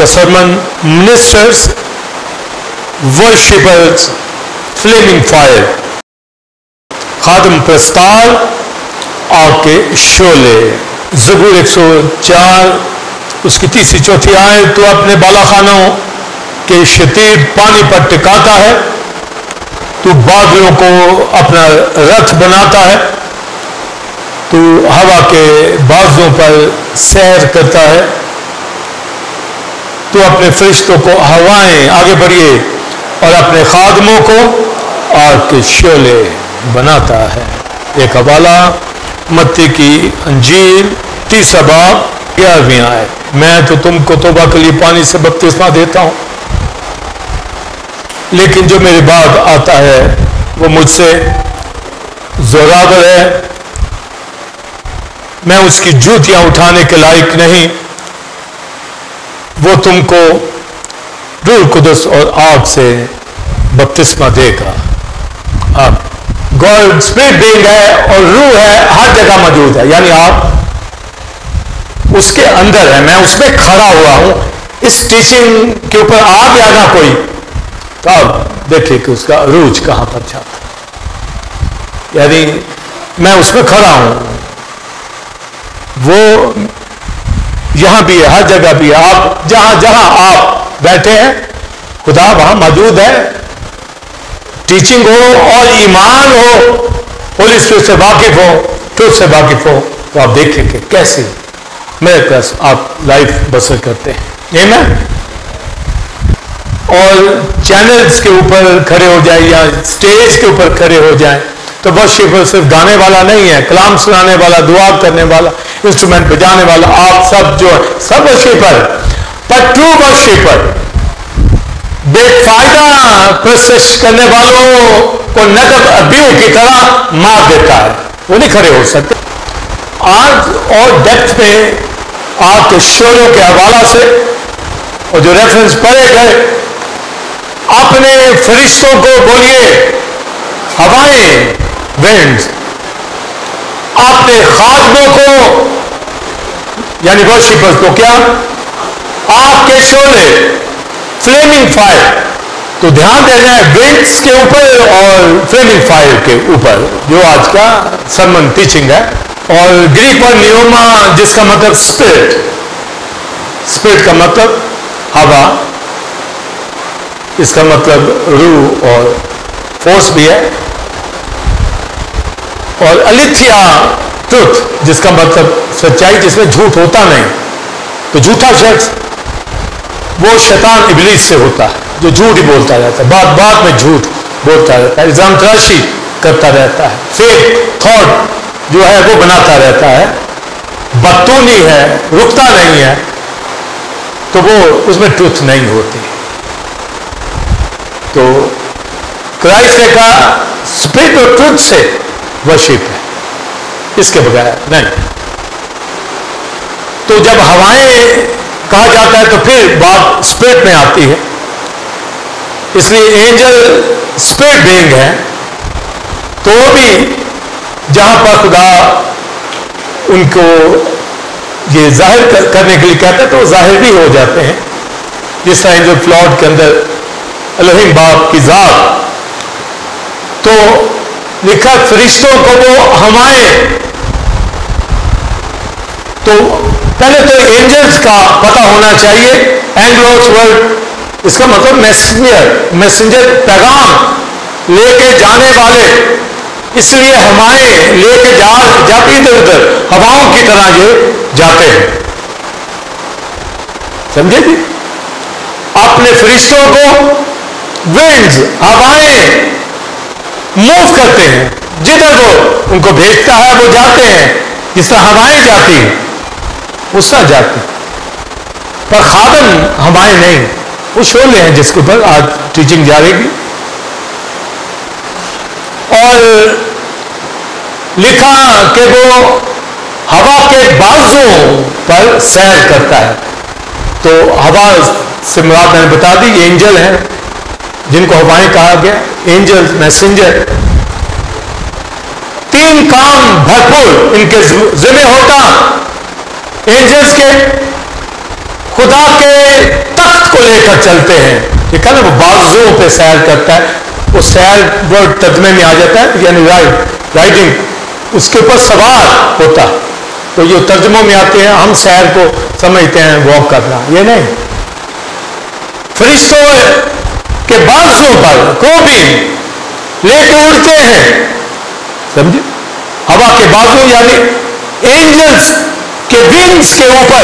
the sermon, ministers, worshippers, flaming fire. خادم پرستار، آگ کے شعلے. زبور 104 اس کی 3-4 آیت. تو اپنے بالا خانوں کے شدید پانی پر ٹکاتا ہے، تو بادلوں کو اپنا رتھ بناتا ہے، تو ہوا کے بازوں پر سیر کرتا ہے، تو اپنے فرشتوں کو ہوائیں آگے بڑھیے اور اپنے خادموں کو آگ کے شعلے بناتا ہے. ایک حوالہ متی کی انجیل 30 باب 11ویں آیت. میں تو تم کو توبہ کے لیے پانی سے بپتسمہ دیتا ہوں، لیکن جو میرے بعد آتا ہے وہ مجھ سے زوراور ہے، میں اس کی جوتیاں اٹھانے کے لائق نہیں. وہ تم کو روح القدس اور آگ سے بپتسمہ دے گا. اب گاڈ اسپرٹ بینگ ہے اور روح ہے، ہر جگہ موجود ہے، یعنی آپ اس کے اندر ہے. میں اس پہ کھڑا ہوا ہوں. اس ٹیچنگ کے اوپر آ گیا نا کوئی، تو اب دیکھیں کہ اس کا عروج کہاں پر جاتا ہے. یعنی میں اس پہ کھڑا ہوں، وہ یہاں بھی ہے، ہر جگہ بھی ہے. آپ جہاں جہاں آپ بیٹھے ہیں خدا وہاں موجود ہے. ٹیچنگ ہو اور ایمان ہو، ہولی اسپرٹ سے واقف ہو، ٹروتھ سے واقف ہو، تو آپ دیکھیں کہ کیسے میرے پاس آپ لائف بسر کرتے ہیں. آمین. اور چینلز کے اوپر کھڑے ہو جائیں یا اسٹیج کے اوپر کھڑے ہو جائیں تو ورشپر صرف گانے والا نہیں ہے، کلام سنانے والا، دعا کرنے والا، انسٹرومنٹ بجانے والا، آپ سب جو ہے سب ورشپر. پر ٹرو ورشپر بے فائدہ پرستش کرنے والوں کو نقب ابیو کی طرح مار دیتا ہے، وہ نہیں کھڑے ہو سکتے. آج اور ڈیپتھ میں آپ کے شعلوں کے حوالہ سے اور جو ریفرنس پڑھے گئے، اپنے فرشتوں کو بولیے ہوائیں، ونڈز، اپنے خادموں کو یعنی ورشپرز کو کیا؟ آگ کے شعلے، فلیمنگ فائر. تو دھیان دینا ہے ونڈز کے اوپر اور فلیمنگ فائر کے اوپر، جو آج کا سرمن ٹیچنگ ہے. اور گریک ورڈ نیوما جس کا مطلب اسپرٹ، اسپرٹ کا مطلب ہوا، اس کا مطلب روح اور فورس بھی ہے. اور الیتھیا ٹروتھ جس کا مطلب سچائی، جس میں جھوٹ ہوتا نہیں. تو جھوٹا شخص وہ شیطان ابلیس سے ہوتا ہے، جو جھوٹ ہی بولتا رہتا ہے، بات بات میں جھوٹ بولتا رہتا ہے، الزام تراشی کرتا رہتا ہے، فیک تھاٹ جو ہے وہ بناتا رہتا ہے، بدتونی ہے، رکتا نہیں ہے. تو وہ اس میں ٹروتھ نہیں ہوتی. تو کرائسٹ نے کہا اسپرٹ اور ٹروتھ سے ورشپ ہے، اس کے بغیر نہیں. تو جب ہوائیں کہا جاتا ہے تو پھر بات اسپرٹ میں آتی ہے. اس لیے اینجل اسپرٹ بینگ ہے، تو وہ بھی جہاں پر خدا ان کو یہ ظاہر کرنے کے لیے کہتا ہے تو وہ ظاہر بھی ہو جاتے ہیں. جس طرح اینجل فلاٹ کے اندر الہیم باپ کی ذات، تو لکھا فرشتوں کو وہ ہوائیں. تو پہلے تو اینجلز کا پتہ ہونا چاہیے. اینگلوس ورڈ اس کا مطلب میسنجر، میسنجر پیغام لے کے جانے والے. اس لیے ہوائیں لے کے جاتی ادھر ادھر ہواؤں کی طرح یہ جاتے ہیں. سمجھے جی؟ اپنے فرشتوں کو ونڈز، ہوائیں موو کرتے ہیں، جدھر وہ ان کو بھیجتا ہے وہ جاتے ہیں. جس طرح ہوائیں جاتی ہیں اس طرح جاتی. پر خادم ہوائیں نہیں، وہ شعلے ہیں جس کے اوپر آج ٹیچنگ جا رہی گی. اور لکھا کہ وہ ہوا کے بازوں پر سیر کرتا ہے. تو ہوا سے مراد میں نے بتا دی، یہ اینجل ہیں جن کو ہوائیں کہا گیا، اینجل میسنجر. 3 کام بھرپور ان کے ذمہ ہوتا اینجلز کے. خدا کے تخت کو لے کر چلتے ہیں. یہ کہنا وہ بازوؤں پہ سیر کرتا ہے. وہ سیر ورڈ ترجمے میں آ جاتا ہے یعنی رائڈنگ، اس کے اوپر سوار ہوتا. تو یہ ترجموں میں آتے ہیں، ہم سیر کو سمجھتے ہیں واک کرنا، یہ نہیں. فرشتوں کے بازوؤں پر کوبین لے کے اڑتے ہیں. سمجھے؟ ہوا کے بازو یعنی اینجلز کے ونگز کے اوپر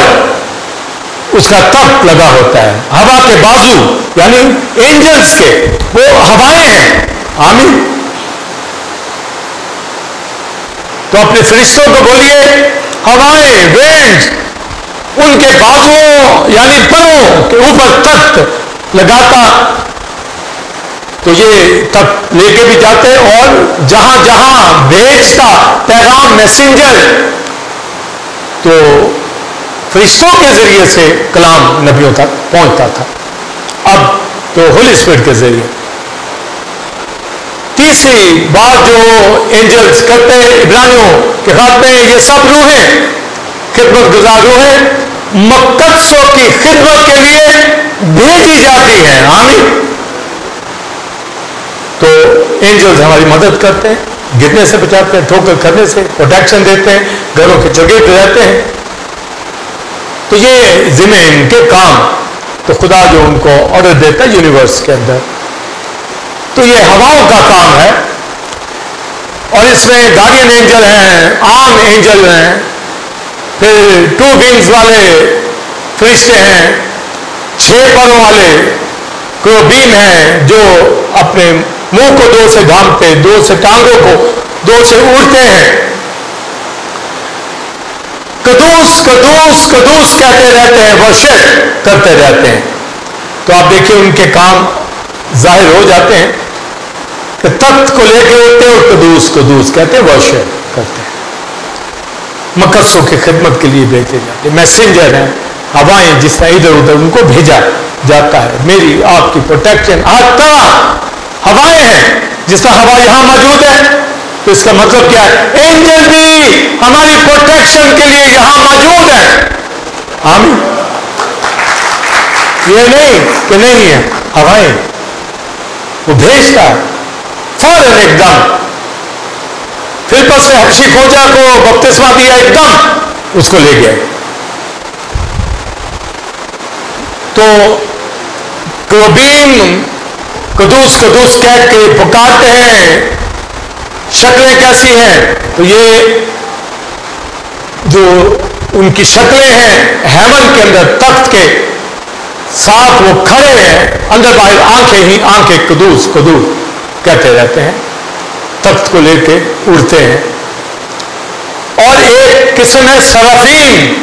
اس کا تخت لگا ہوتا ہے. ہوا کے بازو یعنی اینجلز کے، وہ ہوائیں ہیں. آمین. تو اپنے فرشتوں کو بولیے ہوائیں، وینڈ، ان کے بازوؤں یعنی پروں کے اوپر تخت لگاتا. تو یہ تخت لے کے بھی جاتے اور جہاں جہاں بھیجتا پیغام میسنجر، تو فرشتوں کے ذریعے سے کلام نبیوں تک پہنچتا تھا. اب تو ہولی اسپرٹ کے ذریعے. تیسری بات جو اینجلز کرتے ہیں عبرانیوں کے خط میں، یہ سب روحیں خدمت گزار روحیں مقدسوں کی خدمت کے لیے بھیجی جاتی ہیں. آمین. تو اینجلز ہماری مدد کرتے ہیں، گرنے سے بچاتے ہیں، ٹھوکر کھانے سے پروٹیکشن دیتے ہیں، گھروں کے چوگیٹ رہتے ہیں. تو یہ ذمہ ان کے کام. تو خدا جو ان کو آرڈر دیتا ہے یونیورس کے اندر، تو یہ ہواؤں کا کام ہے. اور اس میں گارڈین اینجل ہیں، عام اینجل ہیں، پھر 2 ونگز والے فرشتے ہیں، 6 پروں والے کروبین ہیں جو اپنے منہ کو 2 سے ڈھانپتے، 2 سے ٹانگوں کو 2 سے اڑتے ہیں. قدوس قدوس قدوس کہتے رہتے ہیں، ورشپ کرتے رہتے ہیں. تو آپ دیکھیں ان کے کام ظاہر ہو جاتے ہیں کہ تخت کو لے کے اڑتے اور قدوس قدوس کہتے ہیں، ورشپ کرتے ہیں. مقدسوں کی خدمت کے لیے بھیجے جاتے ہیں. میسنجر ہیں، ہوائیں جس طرح ادھر ادھر ان کو بھیجا جاتا ہے. میری آپ کی پروٹیکشن ہر طرح ہوائیں ہیں. جس طرح ہوا یہاں موجود ہے تو اس کا مطلب کیا ہے؟ اینجل بھی ہماری پروٹیکشن کے لیے یہاں موجود ہے. آمین. یہ نہیں کہ نہیں ہے، ہوائیں وہ بھیجتا ہے فوراً ایک دم. فلپس نے حبشی کھوجا کو بپتسمہ دیا، ایک دم اس کو لے گیا. تو کروبین قدوس قدوس کہہ کے پکارتے ہیں. شکلیں کیسی ہیں؟ تو یہ جو ان کی شکلیں ہیں ہیمن کے اندر تخت کے ساتھ وہ کھڑے ہیں، اندر باہر آنکھیں ہی آنکھیں قدوس قدوس کہتے رہتے ہیں. تخت کو لے کے اڑتے ہیں. اور ایک قسم ہے سرافیم.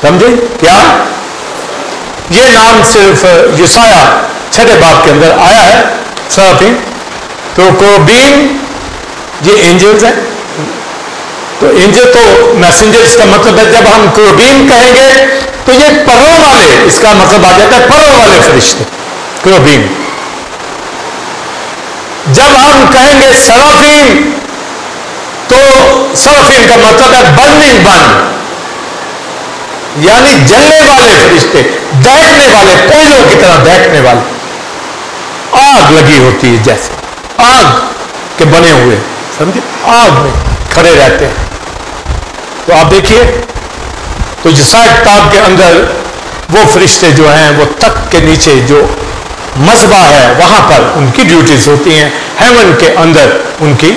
سمجھے کیا؟ یہ نام صرف یسایہ 6 باب کے اندر آیا ہے، سرافیم. تو کروبین یہ اینجلز ہیں. تو اینجل تو میسنجر اس کا مطلب ہے. جب ہم کروبین کہیں گے تو یہ پروں والے، اس کا مطلب آ جاتا ہے پروں والے فرشتے، کروبین. جب ہم کہیں گے سرافیم تو سرافیم کا مطلب ہے برننگ ون، یعنی جلنے والے فرشتے، دہکنے والے، کوئلوں کی طرح دہکنے والے. آگ لگی ہوتی ہے جیسے آگ کے بنے ہوئے، سمجھے، آگ میں کھڑے رہتے ہیں. تو آپ دیکھیے تو یسایہ کتاب کے اندر وہ فرشتے جو ہیں وہ تخت کے نیچے جو مذبح ہے وہاں پر ان کی ڈیوٹیز ہوتی ہیں. ہیون کے اندر ان کی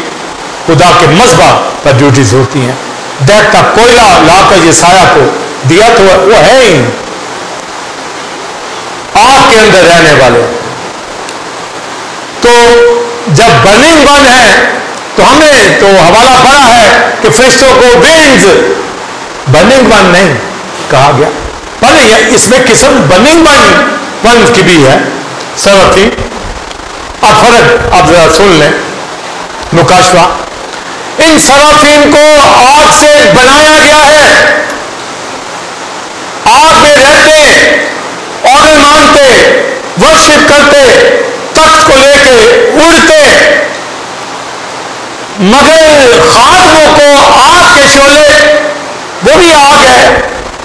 خدا کے مذبح پر ڈیوٹیز ہوتی ہیں. دیکھتا کوئلہ لا کر یسایہ کو دیا تو وہ ہے ہی آگ کے اندر رہنے والے. تو جب برننگ ون ہے تو ہمیں تو حوالہ پڑا ہے کہ فرشتوں کو ونگز، برننگ ون نہیں کہا گیا. پر اس میں قسم برننگ ون کی بھی ہے، سرافیم. اب فرق آپ ذرا سن لیں مکاشفہ. ان سرافیم کو آگ سے بنایا گیا ہے. آگ میں رہتے، آرڈر مانتے، ورشپ کرتے، تخت کو لے کے اڑتے، مگر خادموں کو آگ کے شعلے، وہ بھی آگ ہے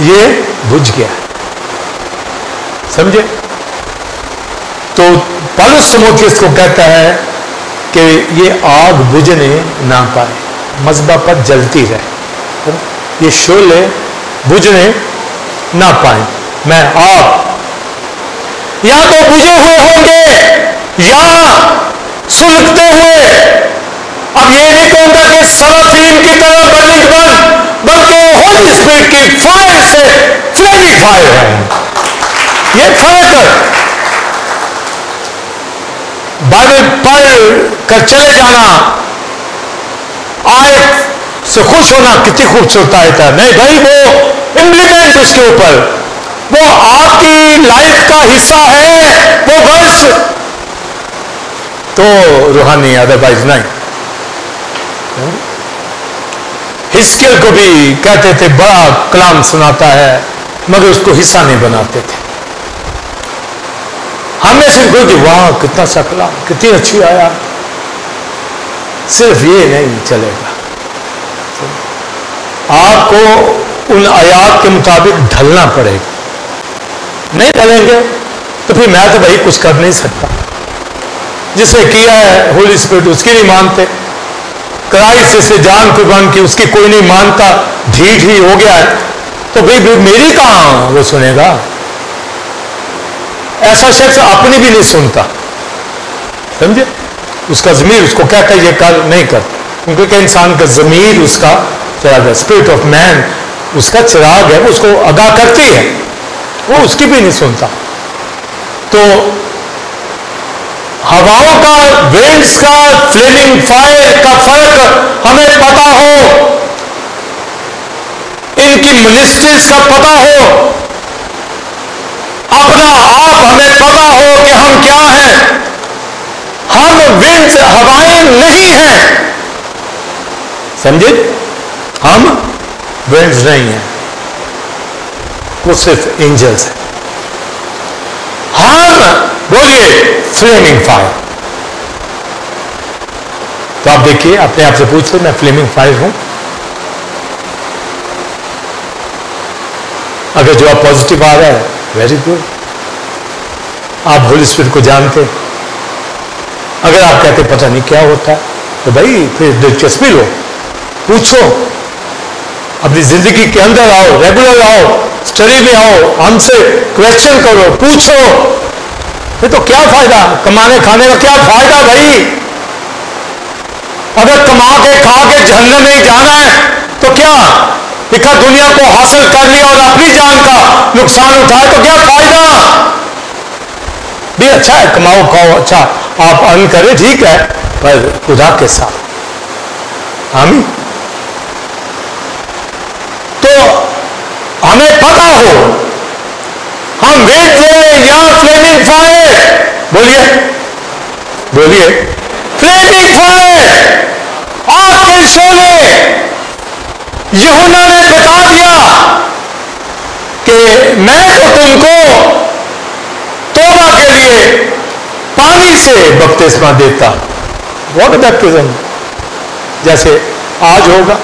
یہ بجھ گیا. سمجھے؟ تو پالوس تیموتھیوس کو کہتا ہے کہ یہ آگ بجھنے نہ پائے، مذبح پر جلتی رہے، یہ شعلے بجھنے نہ پائیں. میں آپ یا تو بجھے ہوئے ہوں گے یا سلگتے ہوئے. اب یہ نہیں کہوں گا کہ سرافیم کی طرح برننگ بن، بلکہ ہولی اسپرٹ کی فائر سے فلیمنگ فائر ہے. یہ فرق ہے. بائبل پڑھ کر چلے جانا، آیت سے خوش ہونا کتنی خوبصورت آیت ہے. نہیں بھائی، وہ امپلیمنٹ اس کے اوپر، وہ آپ کی لائف کا حصہ ہے وہ بس، تو روحانی، ادروائز نہیں. حزقیل کو بھی کہتے تھے بڑا کلام سناتا ہے، مگر اس کو حصہ نہیں بناتے تھے. ہمیں صرف کوئی کہ واہ کتنا سا کلام، کتنی اچھی آیا، صرف یہ نہیں چلے گا. آپ کو ان آیات کے مطابق ڈھلنا پڑے گا. نہیں ڈھلیں گے تو پھر میں تو بھائی کچھ کر نہیں سکتا. جس نے کیا ہے ہولی اسپرٹ اس کی نہیں مانتے، کرائسٹ سے جان قربان کی اس کی کوئی نہیں مانتا، ڈھیٹ ہی ہو گیا ہے، تو بھائی میری کہاں وہ سنے گا. ایسا شخص اپنی بھی نہیں سنتا. سمجھے؟ اس کا ضمیر اس کو کہتا ہے یہ کر نہیں کر، کیونکہ انسان کا ضمیر اس کا چراغ ہے. اسپرٹ آف مین اس کا چراغ ہے، اس کو آگاہ کرتی ہے، وہ اس کی بھی نہیں سنتا. تو ہواؤں کا، وینڈز کا، فلیمنگ فائر کا فرق ہمیں پتا ہو، ان کی منسٹریز کا پتا ہو، اپنا آپ ہمیں پتا ہو کہ ہم کیا ہیں. ہم وینڈز، ہوائیں نہیں ہیں. سمجھے؟ ہم وینڈز نہیں ہیں، وہ صرف اینجلز ہیں. ہم بولیے فلیمنگ فائر. تو آپ دیکھیے، اپنے آپ سے پوچھ لیں میں فلیمنگ فائر ہوں؟ اگر جواب پازیٹیو آ رہا ہے ویری گڈ، آپ ہولی اسپرٹ کو جانتے. اگر آپ کہتے پتہ نہیں کیا ہوتا ہے تو بھائی پھر دلچسپی لو، پوچھو، اپنی زندگی کے اندر آؤ، ریگولر آؤ، اسٹڈی میں آؤ، ہم سے کویشچن کرو، پوچھو. یہ تو کیا فائدہ، کمانے کھانے کا کیا فائدہ بھائی؟ اگر کما کے کھا کے جہنم میں جانا ہے تو کیا لکھا، دنیا کو حاصل کر لیا اور اپنی جان کا نقصان اٹھائے تو کیا فائدہ؟ بھی اچھا ہے کماؤ کھاؤ، اچھا آپ ارن کریں، ٹھیک ہے، پر خدا کے ساتھ. آمین. تو ہمیں پتا ہو ہم ویٹ لیں یا فلیمنگ فائر. بولیے بولیے فلیمنگ فائر. آگ کے شعلے. یوحنا نے بتا دیا کہ میں تو تم کو توبہ کے لیے پانی سے بپتسمہ دیتا. واٹ بیپٹزم جیسے آج ہوگا.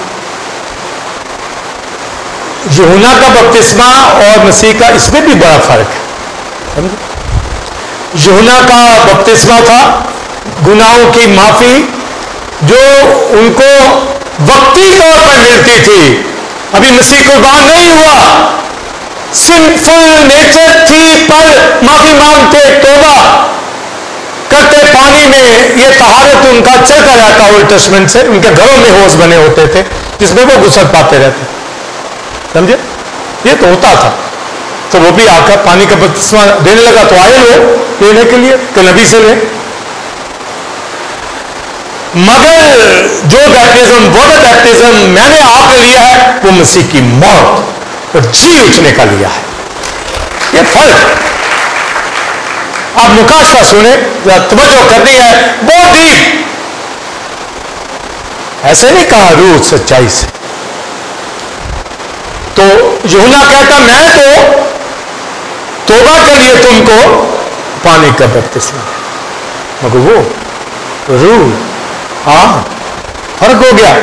یوحنا کا بپتسمہ اور مسیح کا اس میں بھی بڑا فرق ہے. یوحنا کا بپتسمہ تھا گناہوں کی معافی جو ان کو وقتی طور پر ملتی تھی. ابھی مسیح قربان نہیں ہوا، سنفل نیچر تھی، پر معافی مانگتے، توبہ کرتے پانی میں. یہ طہارت ان کا چلتا رہتا اولڈ ٹیسٹمنٹ سے. ان کے گھروں میں حوض بنے ہوتے تھے جس میں وہ غسل پاتے رہتے. سمجھے؟ یہ تو ہوتا تھا. تو وہ بھی آ کر پانی کا بپتسمہ دینے لگا تو آئے لوگ لینے کے لیے کہ نبی سے لیں. مگر جو بیپٹزم، واٹر بیپٹزم میں نے آپ نے لیا ہے وہ مسیح کی موت اور جی اٹھنے کا لیا ہے. یہ فرق. آپ مکاشفہ سنیں، توجہ کرنی ہے بہت ڈیپ. ایسے نہیں کہا روح سچائی سے. تو یوحنا کہتا میں تو توبہ کے لیے تم کو پانی کا بپتسمہ ہے، مگر وہ روح. ہاں فرق ہو گیا.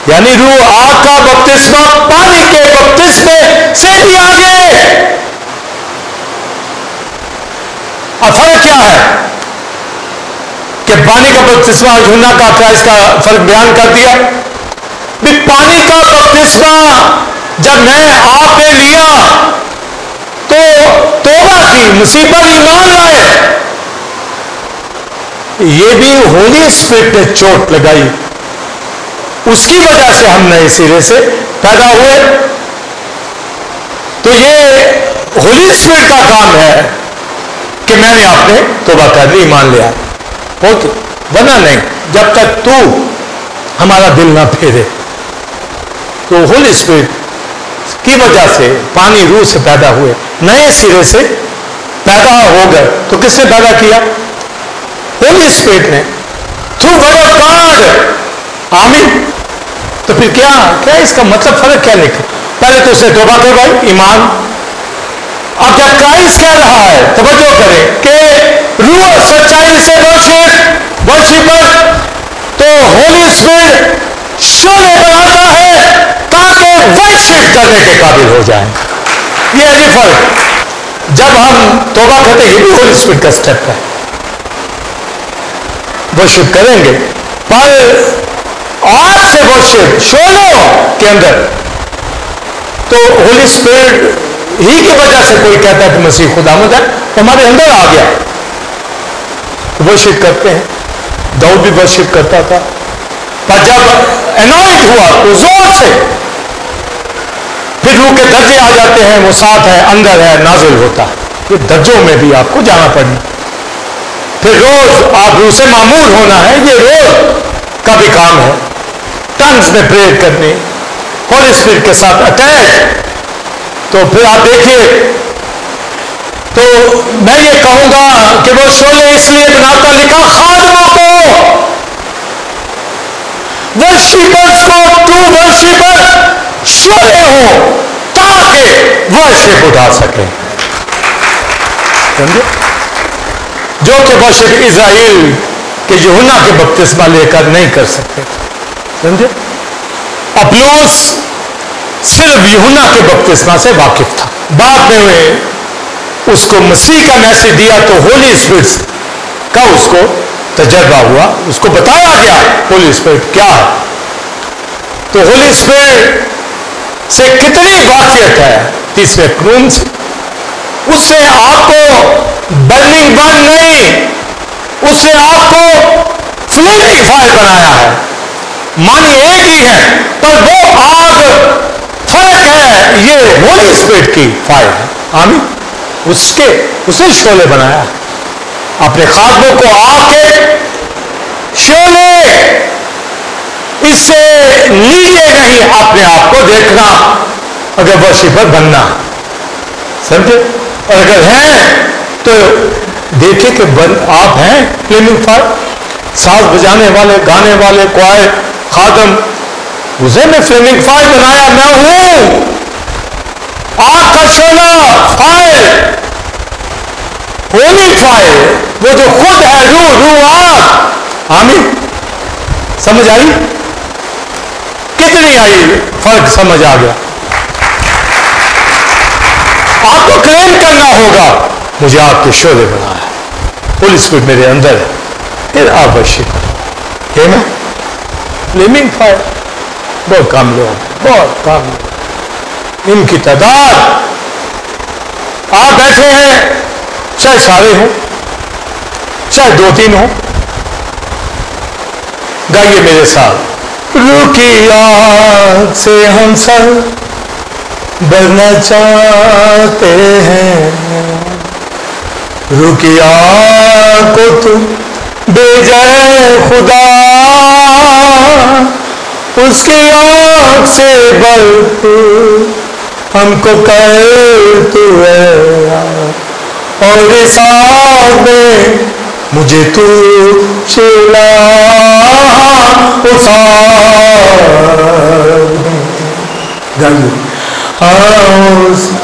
یعنی روح آگ کا بپتسمہ پانی کے بپتسمے سے بھی آگے. اب فرق کیا ہے کہ پانی کا بپتسمہ یوحنا کا کرائسٹ کا فرق بیان کر دیا. بھی پانی کا بپتسمہ جب میں آپ نے لیا تو توبہ کی، مسیح پر ایمان لائے. یہ بھی ہولی اسپرٹ نے چوٹ لگائی، اس کی وجہ سے ہم نئے سرے سے پیدا ہوئے. تو یہ ہولی اسپرٹ کا کام ہے کہ میں نے آپ نے توبہ کر لی، ایمان لیا. اوکے، ورنہ نہیں، جب تک تو ہمارا دل نہ پھیرے. تو ہولی اسپرٹ کی وجہ سے پانی روح سے پیدا ہوئے، نئے سرے سے پیدا ہو گئے. تو کس نے پیدا کیا؟ ہولی اسپرٹ نے، تھرو ورڈ آف گاڈ. آمین. تو پھر کیا اس کا مطلب فرق کیا لکھا؟ پہلے تو اسے توبہ کروائی، ایمان. اب جب کرائسٹ کہہ رہا ہے، توجہ کریں کہ روح سچائی سے ورشپر، تو ہولی اسپرٹ شعلے بناتا ہے تاکہ ورشپ کرنے کے قابل ہو جائیں. یہ ہے فرق. جب ہم توبہ کرتے ہیں، یہ بھی ہولی اسپرٹ کا سٹیپ ہے، ورشپ کریں گے. پر آگ سے ورشپ شعلوں کے اندر، تو ہولی اسپرٹ ہی کی وجہ سے کوئی کہتا ہے کہ مسیح خداوند ہے، ہمارے اندر آ گیا. ورشپ کرتے ہیں. داؤد بھی ورشپ کرتا تھا، پر جب انوائنٹ ہوا تو زور سے پھر روح کے درجے آ جاتے ہیں. وہ ساتھ ہے، اندر ہے، نازل ہوتا ہے. یہ درجوں میں بھی آپ کو جانا پڑنا. پھر روز آپ روح سے معمول ہونا ہے، یہ روز کا بھی کام ہے. ٹنگز میں پریئر کرنی، ہولی اسپرٹ کے ساتھ اٹیچ. تو پھر آپ دیکھیے، تو میں یہ کہوں گا کہ وہ شعلے اس لیے بناتا لکھا خادموں کو، ورشپرز کو، ٹرو ورشپر شعلے ہوں تاکہ ورشپ اٹھا سکیں. سمجھے؟ جو کہ ورشپ اسرائیل کے یوحنا کے بپتسمہ لے کر نہیں کر سکتے. سمجھے؟ اپلوس صرف یوحنا کے بپتسمہ سے واقف تھا. بعد میں اس کو مسیح کا میسج دیا تو ہولی اسپرٹ کا اس کو تجربہ ہوا، اس کو بتایا گیا ہولی اسپرٹ کیا ہے. تو ہولی اسپرٹ سے کتنی واقعیت ہے تیسرے قانون سے. اس سے آپ کو برننگ بن نہیں، اس سے آپ کو فلیمنگ فائر بنایا ہے. معنی ایک ہی ہے، پر وہ آگ فرق ہے. یہ ہولی اسپرٹ کی فائر ہے. آمین. اسے شعلے بنایا ہے. اپنے خادموں کو آگ کے شعلے، اس سے نیچے نہیں اپنے آپ کو دیکھنا اگر ورشپر بننا. سمجھے؟ اور اگر ہیں تو دیکھیں کہ آپ ہیں فلیمنگ فائر. ساز بجانے والے، گانے والے، کوائر، خادم، اسے میں فلیمنگ فائر بنایا. میں ہوں آگ کا شعلہ، فائر، ہولی فائر، وہ جو خود ہے روح آگ. آمین. سمجھ آئی؟ کتنی آئی؟ فرق سمجھ آ گیا. آپ کو کلیم کرنا ہوگا مجھے آپ کے شعلے بنایا ہے، ہولی اسپرٹ میرے اندر ہے. پھر آپ ورشپ ہے نا. فلیمنگ فائر بہت کم لوگ، بہت کم لوگ، ان کی تعداد. آپ بیٹھے ہیں، چاہے سارے ہوں، چاہے 2-3 ہوں. گائیے میرے ساتھ. روح کی آگ سے ہم سب بڑھنا چاہتے ہیں، روح کی آگ کو تم بھیجے خدا، اس کی آگ سے بڑھ ہم کو کر تو ہے، اور اس آگ میں مجھے تو چلا. اس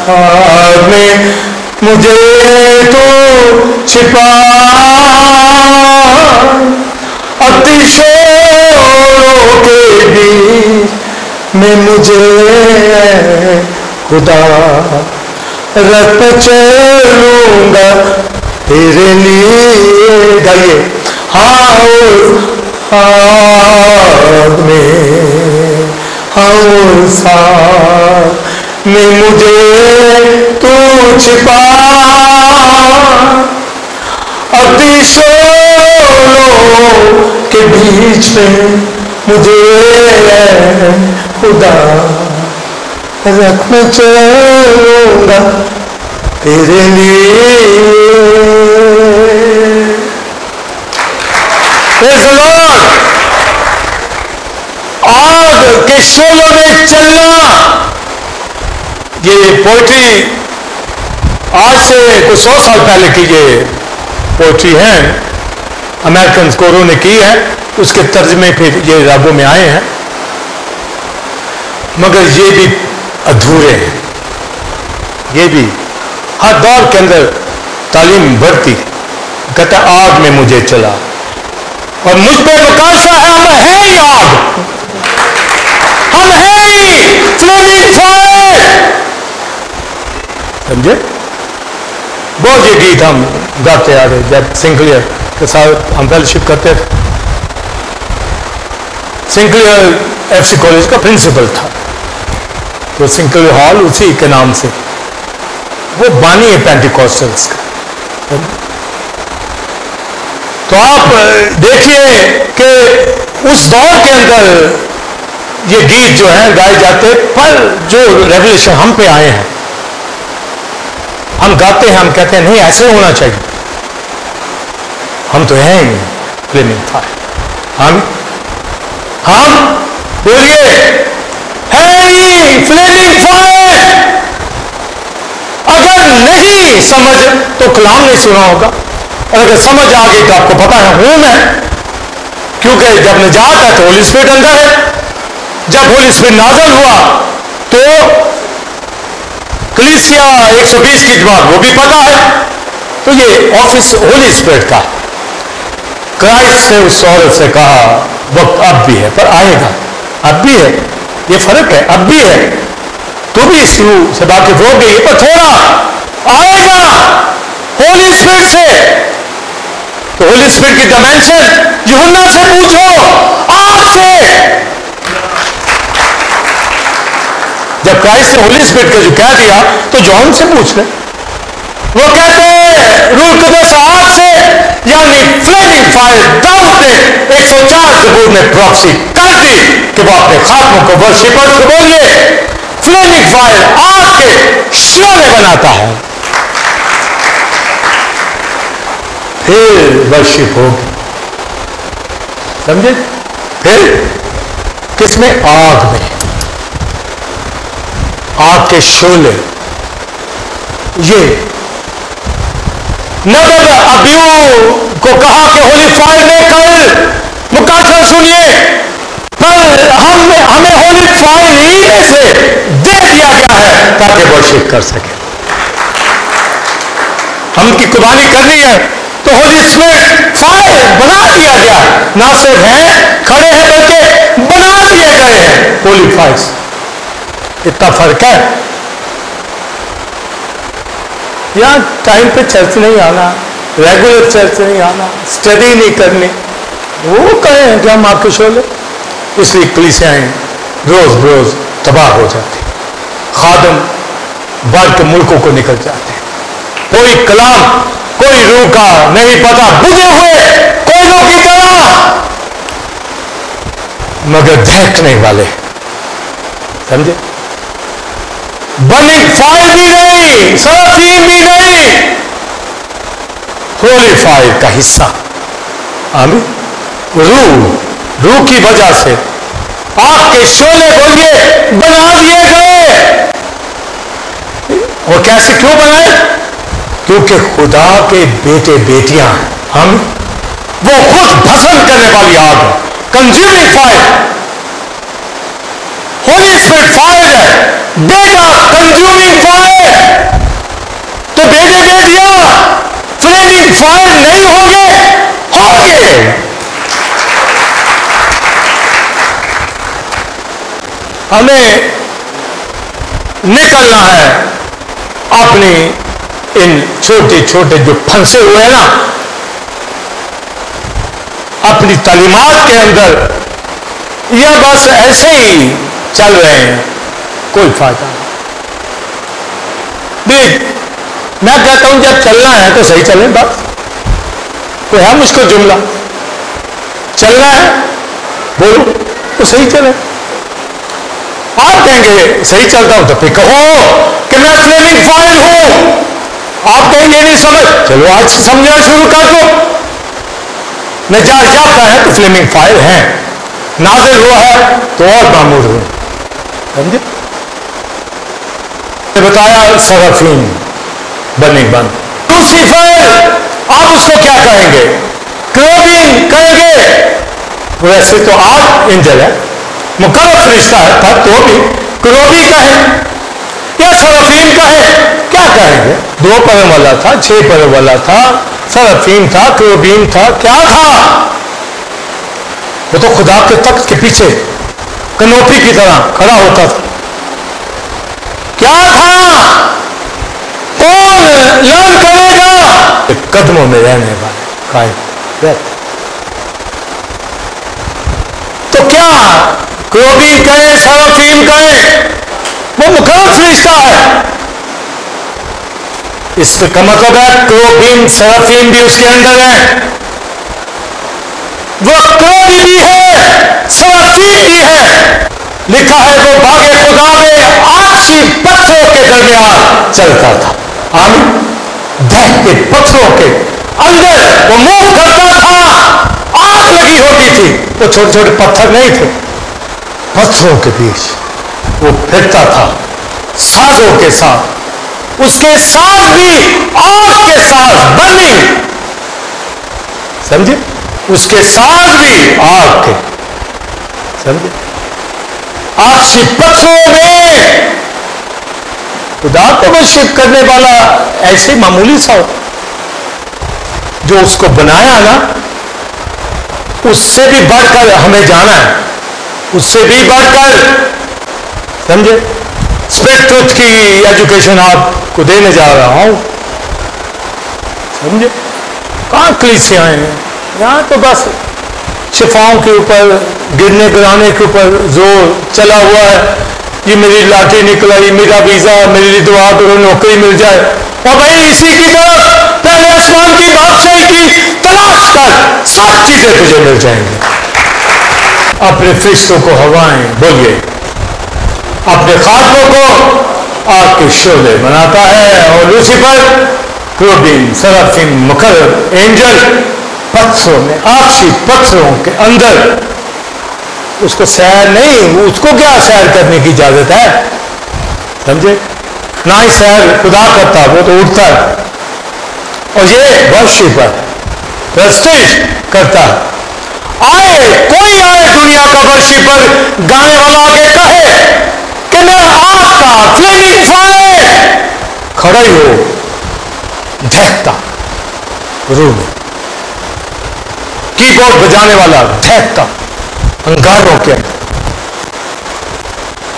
آگ میں مجھے تو چھپا، آتشوں کے بیچ میں مجھے خدا رت پہ چلوں گا تیرے لیے گائیے آگ میں ساتھ میں مجھے تو چھپا اپنی شولوں کے بیچ میں مجھے خدا رکھ میں چلوں گا تیرے لیے. Praise the Lord. آگ کے شعلوں میں چلنا, یہ پوئٹری آج سے کچھ 100 سال پہلے کی یہ پوئٹری ہے, امریکن اسکوروں نے کی ہے, اس کے ترجمے پھر یہ رابوں میں آئے ہیں, مگر یہ بھی ادھورے ہیں. یہ بھی ہر دور کے اندر تعلیم بڑھتی, کہتا آگ میں مجھے چلا اور مجھ پہ مقاصہ ہے, ہم ہیں ہی آگ, ہم ہیں ہی فلیمنگ فائر. سمجھے؟ بہت یہ گیت ہم گاتے آ رہے جب سنکلیئر کے ساتھ ہم فیلوشپ کرتے تھے. سنکلیئر ایف سی کالج کا پرنسپل تھا, تو سنکلیئر ہال اسی کے نام سے, وہ بانی ہے پینٹیکوسٹلز کا. تو آپ دیکھیے کہ اس دور کے اندر یہ گیت جو ہیں گائے جاتے, پر جو ریولیشن ہم پہ آئے ہیں, ہم گاتے ہیں, ہم کہتے ہیں نہیں ایسے ہونا چاہیے, ہم تو ہیں ہی فلیمنگ فائر. ہم بولیے ہے فلیمنگ فائر. اگر نہیں سمجھ تو کلام نہیں سنا ہوگا, اور اگر سمجھ آ گئی تو آپ کو پتا ہے ہوں میں, کیونکہ جب نجات ہے تو ہولی اسپرٹ اندر ہے, جب ہولی اسپرٹ نازل ہوا تو کلیسیا 120 کی جماعت وہ بھی پتا ہے. تو یہ آفس ہولی اسپرٹ کا. کرائسٹ نے اس عورت سے کہا وقت اب بھی ہے, پر آئے گا, اب بھی ہے, یہ فرق ہے, اب بھی ہے, تو بھی اس روح سے واقف ہو گئی, پر تھوڑا آئے گا ہولی اسپرٹ سے. تو ہولی اسپرٹ کی ڈائمینشن یوحنا سے پوچھو, آگ سے. جب کرائسٹ نے ہولی اسپرٹ کا جو کہہ دیا تو جوہن سے پوچھ لیں, وہ کہتے ہیں روح القدس آگ سے, یعنی فلیمنگ فائر. داؤد نے 104 زبور میں پروفیسی کر دی کہ وہ اپنے خاتموں کو ورشپرز کو بولیے فلیمنگ فائر آگ کے شعلے بناتا ہے, پھر ورشپ ہوگی. سمجھے؟ پھر کس میں؟ آگ میں, آگ کے شعلے. یہ نبی ابیو کو کہا کہ ہولی فائر میں کل مقاصد سنیے, پر ہمیں ہولی فائر ہی میں سے دے دیا گیا ہے تاکہ ورشپ کر سکے. ہم کی قربانی کرنی ہے تو ہولی اسپرٹ فائر بنا دیا گیا, نہ صرف ہیں کھڑے ہیں بلکہ بنا دیے گئے ہیں ہولی فائر. اتنا فرق ہے. یہاں ٹائم پہ چرچ نہیں آنا, ریگولر چرچ نہیں آنا, اسٹڈی نہیں کرنی, وہ کہیں کہ ہم آپ کے شعلے. اس لیے کلیسیاں روز بروز تباہ ہو جاتی, خادم بڑھ کے ملکوں کو نکل جاتے, کوئی کلام کوئی روح کا نہیں پتا, بجھے ہوئے کوئلوں کی طرح, مگر دہکنے والے. سمجھے؟ برننگ فائر بھی نہیں, سرافیم بھی نہیں, ہولی فائر کا حصہ. آمین. روح کی وجہ سے آپ کے شعلے بولیے بنا دیے گئے. اور کیسے کیوں بنائے؟ کیونکہ خدا کے بیٹے بیٹیاں ہم, وہ خود بھسم کرنے والی آگ ہے, consuming fire. Holy spirit fire ہے, بیٹا کنزیومنگ فائر. تو بیٹے بیٹیاں فلیمنگ فائر نہیں ہوں گے. ہمیں نکلنا ہے اپنی ان چھوٹے چھوٹے جو پھنسے ہوئے ہیں نا اپنی تعلیمات کے اندر، یا بس ایسے ہی چل رہے ہیں، کوئی فائدہ نہیں۔ میں کہتا ہوں جب چلنا ہے تو صحیح چلیں، بس کوئی ہے مشکل جملہ؟ چلنا ہے بولو تو صحیح چلے۔ آپ کہیں گے صحیح چلتا ہوں تو پھر کہو کہ میں فلیمنگ فائل ہوں، آپ کہیں گے نہیں سمجھ، چلو آج سمجھنا شروع کر دو۔ نجات یافتہ ہے تو فلیمنگ فائل ہیں، نازل ہوا ہے تو اور معمول ہوئے، سمجھے؟ بتایا سرافین بننے بند، لوسیفر آپ اس کو کیا کہیں گے؟ کروبین کہیں گے، ویسے تو آپ انجل ہے، مقرر فرشتہ ہے، تھا تو بھی کروبی کہیں یا سرافین کہیں، کیا کہیں گے؟ 2 پر والا تھا، 6 پر والا تھا، سرافین تھا، کروبین تھا، کیا تھا؟ وہ تو خدا کے تخت کے پیچھے کنوپی کی طرح کھڑا ہوتا تھا۔ کیا تھا؟ کون لرن کرے گا؟ قدموں میں رہنے والے قائم رہتے۔ تو کیا کروبین کہیں سرافین کہیں، وہ مقرر فرشتہ ہے، اس کا مطلب ہے کروبین سرافین بھی اس کے اندر ہے، وہ کروبی بھی ہے، سرافین بھی ہے۔ لکھا ہے وہ باغ خدا میں آتشی پتھروں کے درمیان چلتا تھا، آمین، دہتے پتھروں کے اندر وہ موو کرتا تھا، آگ لگی ہوتی تھی، وہ چھوٹے چھوٹے پتھر نہیں تھے، پتھروں کے بیچ وہ پھرتا تھا سازوں کے ساتھ، اس کے ساز بھی آگ کے ساز، برننگ، سمجھے؟ اس کے ساز بھی آگ کے، سمجھے؟ آتشی پتھروں میں خدا کو ورشپ کرنے والا ایسے معمولی سا ہو، جو اس کو بنایا نا اس سے بھی بڑھ کر ہمیں جانا ہے، اس سے بھی بڑھ کر، سمجھے؟ اسپرٹ ٹروتھ کی ایجوکیشن آپ کو دینے جا رہا ہوں، سمجھے؟ کہاں کلیسیاں ہیں یہاں؟ تو بس شفاؤں کے اوپر، گرنے گرانے کے اوپر زور چلا ہوا ہے، یہ میری لاٹھی نکلا، یہ میرا ویزا، میرے لیے دعا کرو نوکری مل جائے، اور بھائی اسی کی طرف پہلے آسمان کی بادشاہی کی تلاش کر، سب چیزیں تجھے مل جائیں گی۔ اپنے فرشتوں کو ہوائیں، بولیے، اپنے خادموں کو آگ کے شعلے بناتا ہے، اور لوسیفر کروبین سرافین مقرر اینجل پتھروں میں، آتشی پتھروں کے اندر، اس کو سیر نہیں، اس کو کیا سیر کرنے کی اجازت ہے، سمجھے؟ نہ ہی سیر خدا کرتا، وہ تو اٹھتا ہے، اور یہ ورشپر پرستش کرتا ہے۔ کوئی آئے دنیا کا ورشپر گانے والا آگے کہے کہ میں آگ کا فلیمنگ فائر، کھڑا ہی ہو دہتا روح میں، کی بورڈ بجانے والا دہتا انگاروں کے اندر،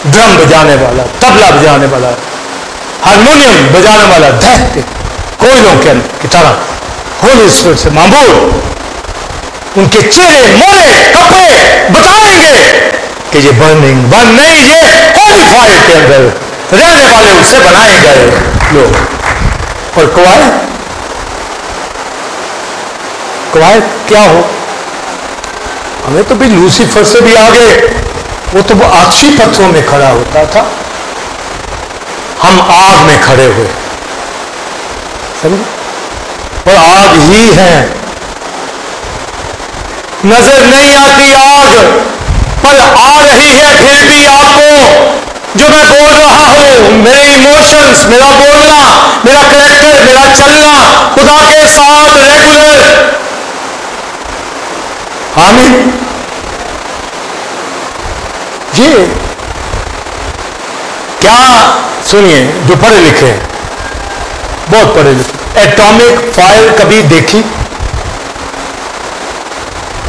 ڈرم بجانے والا، تبلا بجانے والا، ہارمونیم بجانے والا دہتے کوئلوں کے اندر کی طرح ہولی اسپرٹ سے معمول، ان کے چہرے مولے کپڑے بتائیں گے کہ یہ برننگ بن نہیں، یہ ہولی فائر کے اندر رہنے والے اس سے بنائے گئے لوگ۔ اور قواعد کیا ہو؟ ہمیں تو بھی لوسیفر سے بھی آگے، وہ تو وہ آتشی پتھروں میں کھڑا ہوتا تھا، ہم آگ میں کھڑے ہوئے، سمجھے؟ اور آگ ہی ہے، نظر نہیں آتی آگ، پر آ رہی ہے پھر بھی آپ کو جو میں بول رہا ہوں، میرے ایموشنز، میرا بولنا، میرا کریکٹر، میرا چلنا خدا کے ساتھ ریگولر، آمین۔ یہ کیا سنیے، جو پڑھے لکھے ہیں، بہت پڑھے لکھے، ایٹامک فائر کبھی دیکھی؟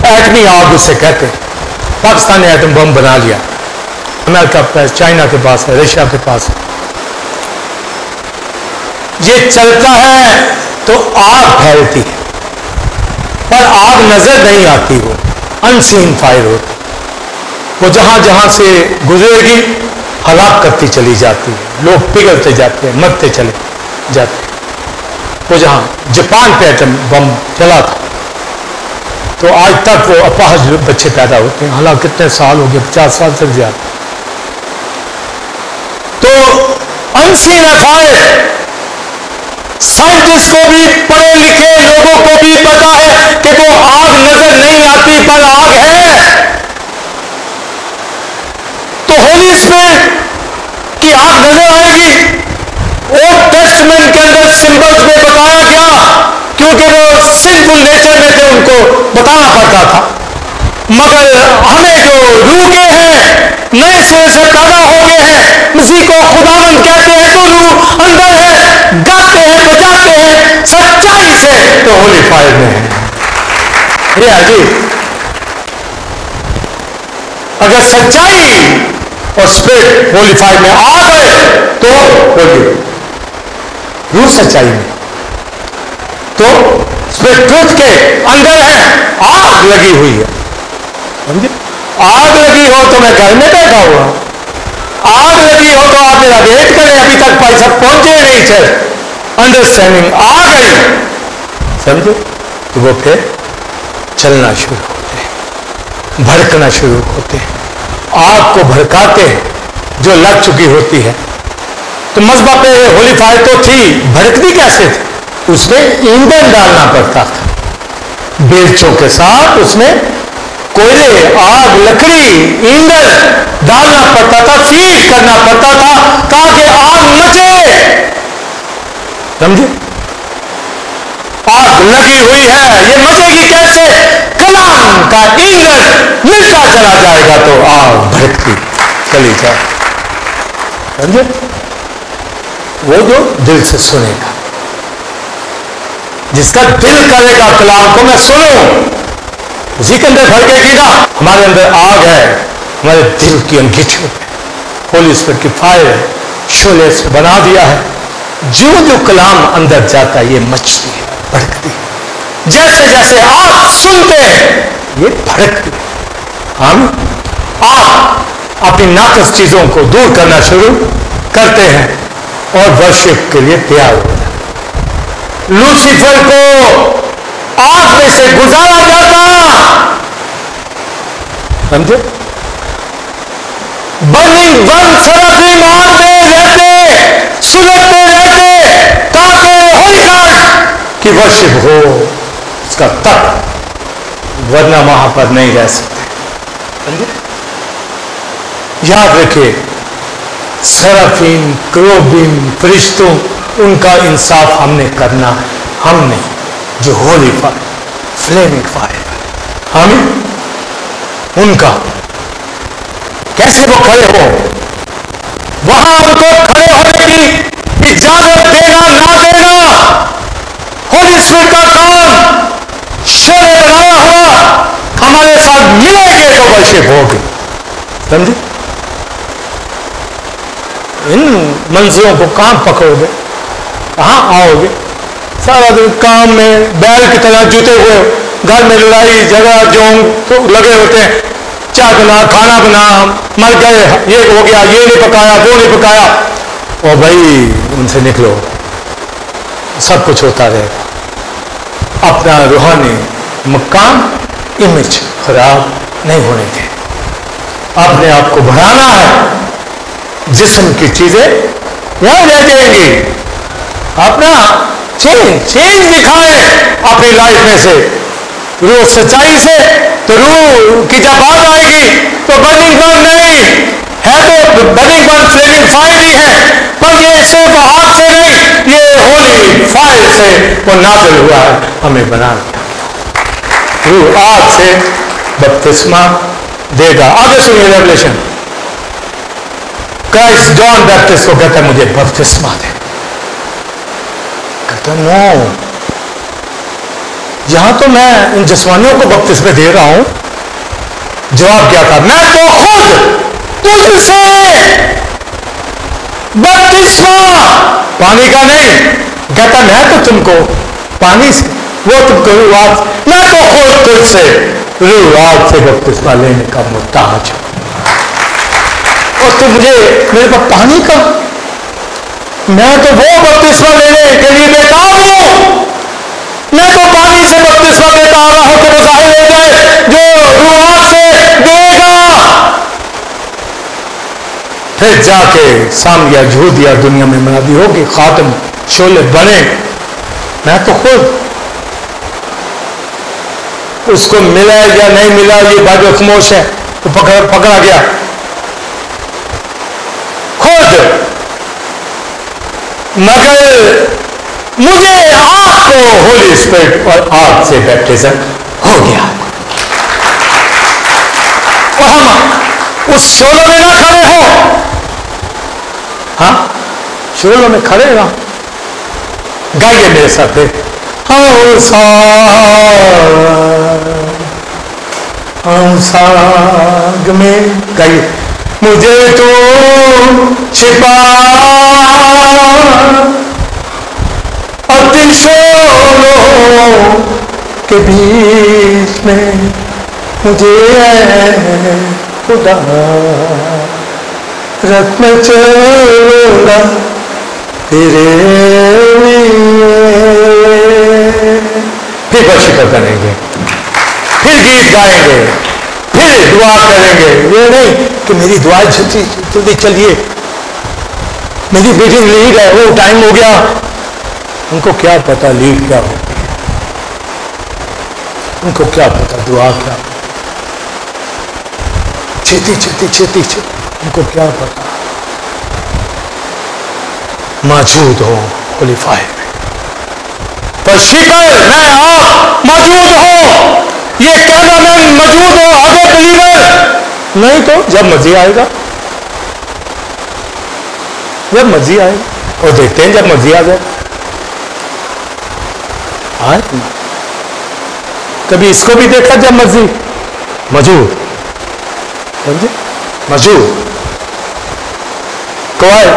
ایٹمی آگ اسے کہتے ہیں، پاکستان نے ایٹم بم بنا لیا، امریکہ کے پاس، چائنا کے پاس ہے، رشیا کے پاس ہے. یہ چلتا ہے تو آگ پھیلتی ہے، پر آگ نظر نہیں آتی، وہ انسین فائر ہوتی. وہ جہاں جہاں سے گزرے گی ہلاک کرتی چلی جاتی ہے، لوگ پگھلتے جاتے ہیں، مرتے چلے جاتے ہیں. وہ جہاں جاپان پہ ایٹم بم چلا تھا تو آج تک وہ اپاہج بچے پیدا ہوتے ہیں، حالانکہ کتنے سال ہو گئے، 50 سال تک زیادہ. تو انسین فائر سائنٹسٹ کو بھی، پڑھے لکھے لوگوں کو بھی پتا ہے کہ وہ آگ نظر نہیں آتی پر آگ ہے. تو ہولی اسپرٹ کی آگ نظر آئے گی. اولڈ ٹیسٹمنٹ کے اندر سمبلز میں بتایا گیا کیونکہ وہ سنفل نیچر میں تھے، ان کو بتانا پڑتا تھا. مگر ہمیں جو روح کے ہیں، نئے سرے سے پیدا ہو گئے ہیں، اسی کو خداوند کہتے ہیں، تو روح اندر ہے، گاتے ہیں، بجاتے ہیں سچائی سے، تو ہولی فائر میں ہے. یہ عجیب، اگر سچائی اور اسپرٹ ہولی فائر میں آ گئے تو ہولی، روح سچائی میں، تو اسپرٹ ٹروتھ کے اندر ہے، آگ لگی ہوئی ہے. آگ لگی ہو تو میں گھر میں بیٹھا ہوا، آگ لگی ہو تو آپ میرا ویٹ کریں، ابھی تک بھائی صاحب پہنچے نہیں تھے. انڈرسٹینڈنگ آ گئی، سمجھے، تو وہ پھر چلنا شروع ہوتے ہیں، بھڑکنا شروع ہوتے ہیں، آگ کو بھڑکاتے ہیں جو لگ چکی ہوتی ہے. تو مذبح پہ ہولی فائر تو تھی، بھڑکتی کیسے تھی؟ اس میں ایندھن ڈالنا پڑتا تھا، بیلچوں کے ساتھ اس میں کوئلے، آگ، لکڑی، ایندھن ڈالنا پڑتا تھا، فیڈ کرنا پڑتا تھا تاکہ آگ مچے. سمجھے، آگ لگی ہوئی ہے، یہ مچے گی کیسے؟ کلام کا ایندھن ملتا چلا جائے گا تو آگ بھڑکتی چلی جائے. سمجھے، وہ جو دل سے سنے گا، جس کا دل کرے گا کلام کو میں سنوں، اسی کے اندر بھڑکے گی نا. ہمارے اندر آگ ہے، ہمارے دل کی انگیٹھیوں پہ ہولی اسپرٹ کی فائر ہے، شعلے سے بنا دیا ہے. جو جو کلام اندر جاتا ہے یہ مچتی ہے، بھڑکتی ہے. جیسے جیسے آپ سنتے ہیں یہ بھڑکتی ہے. ہم آپ اپنی ناقص چیزوں کو دور کرنا شروع کرتے ہیں اور ورشپ کے لیے تیار ہو جاتے ہیں. لوسیفر کو آگ میں سے گزارا جاتا، سمجھے، برننگ ون سرافی مارتے رہتے، سلگتے رہتے تاکہ ہولی گارڈ کی ورشپ ہو اس کا تک، ورنہ وہاں پر نہیں رہ سکتے. سمجھے، یاد رکھے، سرافین، کروبین، فرشتوں، ان کا انصاف ہم نے کرنا، ہم نے جو ہولی فائر، فلیمنگ فائر، ہم ان کا کیسے وہ کھڑے ہو، وہاں ان کو کھڑے ہونے کی اجازت دینا نہ دینا. ہولی اسپرٹ کا کام شعلے بنایا ہوا ہمارے ساتھ ملے گے تو ورشپ ہوگی. سمجھے، ان منظروں کو کہاں پکڑو گے، کہاں آؤ گے؟ سارا دن کام میں بیل کی طرح جوتے ہوئے، گھر میں لڑائی جھگڑا جونگ تو لگے ہوتے ہیں، چائے بنا، کھانا بنا، مر گئے، یہ ہو گیا، یہ نہیں پکایا، وہ نہیں پکایا. اور بھائی ان سے نکلو، سب کچھ ہوتا رہے گا. اپنا روحانی مقام، امیج خراب نہیں ہونے دیں. اپنے آپ کو بڑھانا ہے، جسم کی چیزیں یہاں رہ جائیں گی. اپنا چینج دکھائیں اپنی لائف میں سے، روح سچائی سے. تو روح کی جب بات آئے گی تو برننگ ون نہیں ہے، تو برننگ ون فلیمنگ فائر ہی ہے، پر یہ صرف آگ سے نہیں، یہ ہولی فائر سے وہ نازل ہوا ہے ہمیں بنانا. روح آگ سے بپتسمہ دے گا. آگے سنیے ریولیشن. کرائسٹ جان بیپٹسٹ کو کہتا ہے مجھے بپتسمہ دے. کہتا نو، یہاں تو میں ان جسمانیوں کو بپتسمے دے رہا ہوں. جواب کیا تھا؟ میں تو خود تجھ سے بپتسمہ، پانی کا نہیں، کہتا میں تو تم کو پانی سے، وہ تم کو روح، میں تو خود تجھ سے روح سے بپتسمہ لینے کا محتاج ہوں، اور تم مجھے میرے پاس پانی کا، میں تو وہ بپتسمہ لینے کے لیے بیکار ہوں، میں تو پانی سے بپتسمہ دیتا آ رہا ہوں کہ وہ ظاہر ہو جائے جو روح سے دے گا، پھر جا کے سامیا جھودیا دنیا میں منادی ہوگی، خاتم شعلے بنے، میں تو خود اس کو ملا یا نہیں ملا یہ باب خاموش ہے، تو پکڑا گیا خود، مگر مجھے آپ کو ہولی اسپرٹ اور آگ سے بیپٹزم ہو گیا، اور ہم اس شعلوں میں نہ کھڑے ہوں، ہاں شعلوں میں کھڑے رہا، گائیے میرے ساتھ ہم ساگ میں گائیے، مجھے تو چھپا اپنے شعلوں کے بیچ میں، مجھے خدا رکھ میں چلا تیرے پھر بشکر کریں گے، پھر گیت گائیں گے، پھر دعا کریں گے، یہ نہیں کہ میری دعا جلدی چلیے، میری بیٹی لیڈ ہے وہ ٹائم ہو گیا، ان کو کیا پتا لیڈ کیا ہوتی ہے، ان کو کیا پتا دعا کیا، چھتی چھتی چھتی چھتی، ان کو کیا پتا، موجود ہو خلیفہ میں، پر شکر میں آپ موجود ہو، یہ کہنا میں موجود ہوں آگے بلیور، نہیں تو جب مرضی آئے گا، جب مرضی آئے گا، اور دیکھتے ہیں جب مرضی آ جائے، آئے کبھی اس کو بھی دیکھا جب مرضی موجود، سمجھے موجود، کوئی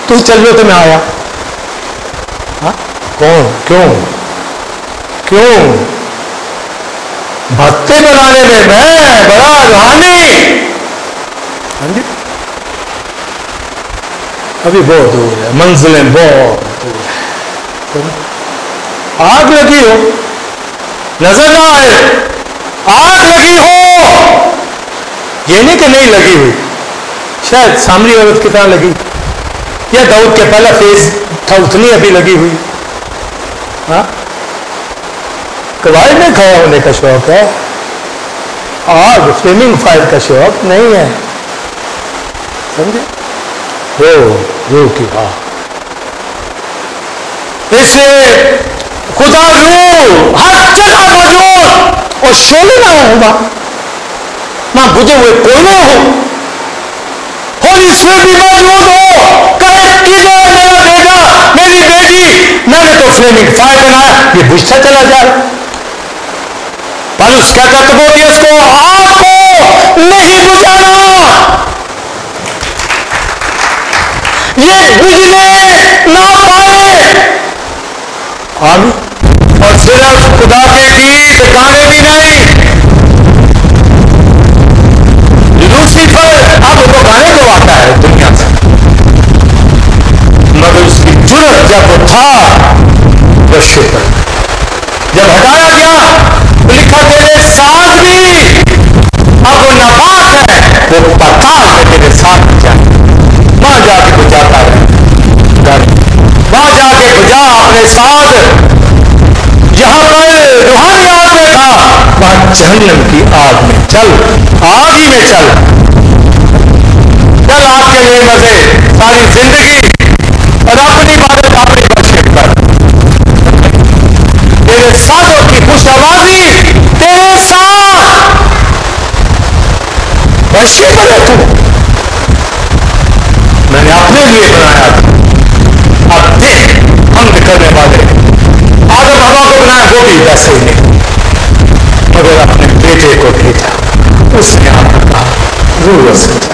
تو چل جو تو میں آیا، ہاں کون کیوں کیوں بھتے بنانے میں بڑا روحانی، ابھی بہت دور ہے، منزلیں بہت دور ہے، آگ لگی ہو نظر نہ آئے، آگ لگی ہو، یہ نہیں کہ نہیں لگی ہوئی، شاید سامری عورت کی طرح لگی، یا داؤد کے پہلا فیس تھا اتنی ابھی لگی ہوئی، ہاں قواعد میں کھڑا ہونے کا شوق ہے، آگ فلیمنگ فائر کا شوق نہیں ہے، سمجھے، روح کی آگ، اس لیے خدا روح ہر جگہ موجود، اور شعلے نہ ہوگا، نہ بجھے ہوئے کوئلے ہو، ہولی اسپرٹ بھی موجود ہو، کہے کدھر میرا بیٹا میری بیٹی، میں نے تو فلیمنگ فائر بنایا، یہ بجھتا چلا جائے، پالوس کہتا تimotheus کو آگ کو نہیں بجھانا، یہ بجھنے نہ پائے، آمین، اور صرف خدا کے گیت گانے بھی نہیں، لوسیفر اب وہ گانے کو آتا ہے دنیا سے، مگر اس کی جرت جب وہ تھا وہ شکر، جب ہٹایا گیا لکھا تیرے ساتھ بھی، اب وہ ناپاک ہے، وہ پتال ہے تیرے ساتھ جائے، وہاں جا کے بجاتا ہے گانے، وہاں جا کے بجا اپنے ساتھ، جہاں پر روحانی آگ میں تھا وہاں جہنم کی آگ میں چل، آگ ہی میں چل آپ کے لیے مزے ساری زندگی، اور اپنی عبادت اپنی بخشش پر، تیرے ساتھوں کی خوش آوازی تیرے ساتھ، بخشش پر ہے تو، میں نے اپنے لیے بنایا تھا، اب دیکھ حمد کرنے والے آدم ہوا کو بنایا، وہ بھی ویسے ہی نہیں، مگر اپنے بیٹے کو بھیجا، اس نے آپ کو کہا روح سے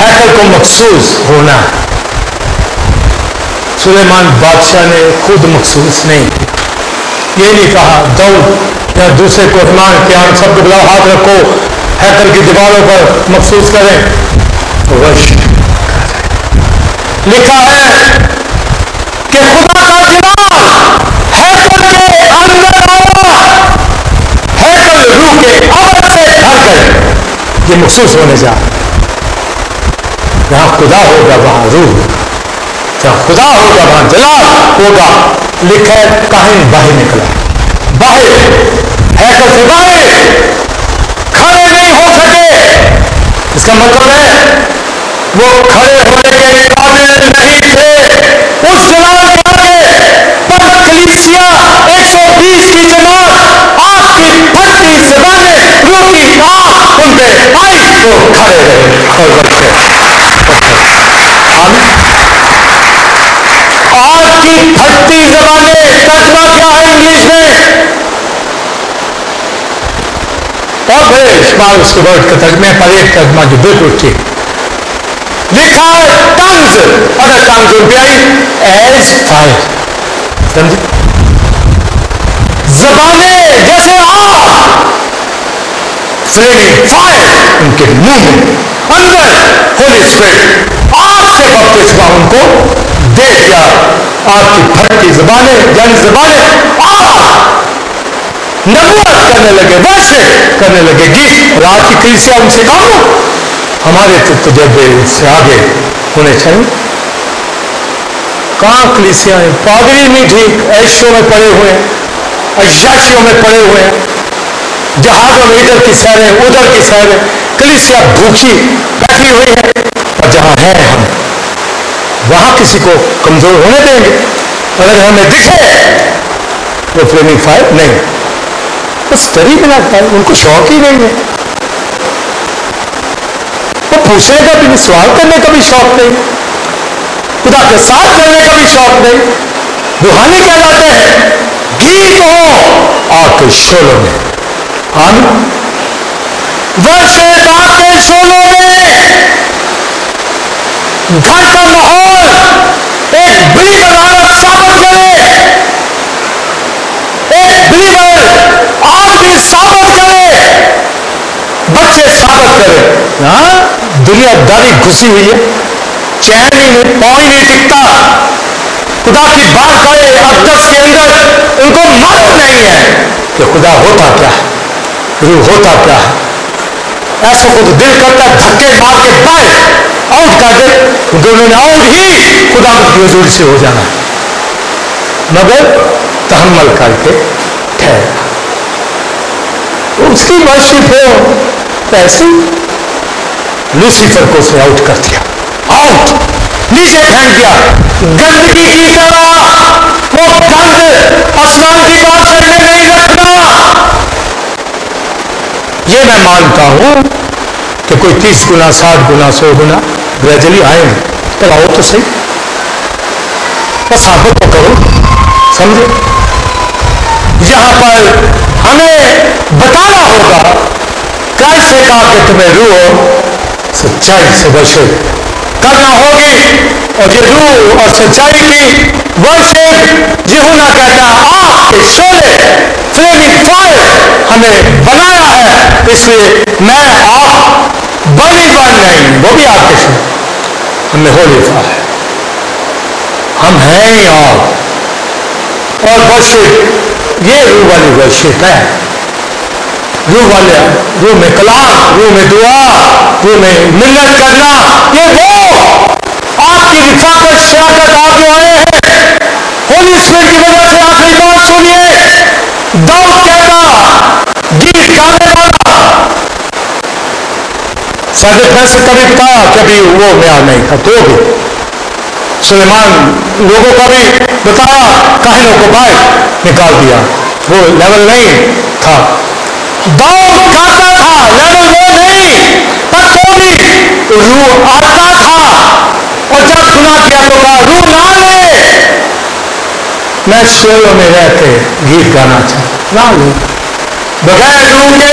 ہیکل کو مخصوص ہونا ہے. سلیمان بادشاہ نے خود مخصوص نہیں کیا. یہ نہیں کہا داؤد یا دوسرے کو حمان کہ ہم سب کو بلاؤ، ہاتھ رکھو ہیکل کی دیواروں پر مخصوص کریں. لکھا ہے کہ خدا کا جلال ہیکل کے اندر آیا، ہیکل روح کے ابر سے بھر گئے. یہ مخصوص ہونے جا رہا. جہاں خدا ہوگا وہاں روح، جہاں خدا ہوگا وہاں جلال ہوگا. لکھا ہے کاہن باہر نکلا، باہر ہیکل سے باہر کھڑے نہیں ہو سکے. اس کا مطلب ہے وہ کھڑے ہونے کے قابل نہیں تھے اس جلال کے آگے. پر کلیسیا 120 کی جماعت آگ کی پھٹتی زبانیں، روح کی آگ ان پہ آئی، وہ کھڑے رہے اور بچے. آگ کی پھٹتی زبانیں ترجمہ کیا ہے انگلش میں؟ اور بڑے شمار اس کے ورڈ کا ترجمہ پر ایک ترجمہ جو بالکل ٹھیک لکھا ہے ٹنگز. اگر ٹنگز ان پہ آئی ایز فائر، سمجھے؟ زبانیں جیسے آگ، فلیمنگ فائر ان کے منہ میں. اندر ہولی اسپرٹ آگ سے بپتسمہ ان کو دے دیا. آگ کی پھٹتی زبانیں یعنی زبانیں آگ نبوت کرنے لگے، ورشپ کرنے لگے، گیت. اور آج کی کلیسیا ان سے کہو ہمارے تجربے سے آگے ہونے چاہیے. کہاں کلیسیا ہیں؟ پادری نہیں ٹھیک، عیشوں میں پڑے ہوئے ہیں، عیاشیوں میں پڑے ہوئے ہیں، جہازوں میں ادھر کی سیریں ادھر کی سیریں. کلیسیا بھوکی بیٹھی ہوئی ہے. اور جہاں ہیں ہم وہاں کسی کو کمزور ہونے دیں گے؟ اگر ہمیں دکھے وہ فلیمنگ فائر نہیں، بس ڈری بناتا ہے. ان کو شوق ہی نہیں ہے، وہ پوچھنے کا بھی نہیں، سوال کرنے کا بھی شوق نہیں، خدا کے ساتھ کرنے کا بھی شوق نہیں. روحانی کہلاتے ہیں. گیت ہو آگ کے شعلوں میں، آمین. ورشپ آگ کے شعلوں میں. گھر کا ماحول ایک بلیور عورت ثابت کرے، ایک بلیور آدمی ثابت کرے، بچے ثابت کرے. ہاں دنیا داری گھسی ہوئی ہے، چین ہی نہیں، پاؤں ہی نہیں ٹکتا. خدا کی بارگاہ اقدس کے اندر ان کو معلوم نہیں ہے کہ خدا ہوتا کیا ہے، روح ہوتا کیا ہے. ایسا کو تو دل کرتا ہے دھکے مار کے باہر آؤٹ کر دے، کیونکہ انہوں نے آؤٹ ہی خدا کی حضور سے ہو جانا ہے. مگر تحمل کر کے ٹھہرا. اس کی ورشپ ہو ایسے لوسیفر کو اس نے آؤٹ کر دیا، آؤٹ نیچے پھینک دیا. گندگی کی طرح وہ گند آسمان کی بات کرنے نہیں رکھنا. یہ میں مانتا ہوں کہ کوئی 30 گنا 60 گنا 100 گنا گریجولی آئیں گے، پر آؤ تو صحیح، بس ثابت تو کرو. سمجھے؟ یہاں پر ہمیں بتانا ہوگا. کرائسٹ نے کہا کہ تمہیں روح سچائی سے ورشپ کرنا ہوگی، اور یہ روح اور سچائی کی ورشپ یوحنا کہتا ہے آگ کے شعلے، فلیمنگ فائر ہمیں بنایا ہے. اس لیے میں آگ بلیور نہیں، وہ بھی آگ کے شعلے، ہمیں ہولی فائر، ہم ہیں ہی آگ. اور ورشپ یہ روح والی ورشپ ہے. روح والے، روح میں کلام، روح میں دعا، روح میں منت کرنا. یہ وہ آپ کی رفاقت شراکت آپ جو آئے ہیں ہولی اسپرٹ کی وجہ سے. آخری بات سنیے، داؤد کہتا گیت گانے والا. صادق میں سے کبھی بتایا کبھی وہ معیار نہیں تھا، تو بھی سلیمان لوگوں کا بھی بتایا، کاہنوں کو باہر نکال دیا، وہ لیول نہیں تھا. داؤد گاتا تھا، لیول وہ نہیں، پر تو بھی روح آتا تھا. اور جب سنا کیا تو کہا روح نہ لے، میں شعلوں میں رہ کے گیت گانا چاہتا، نہ لوں. بغیر روح کے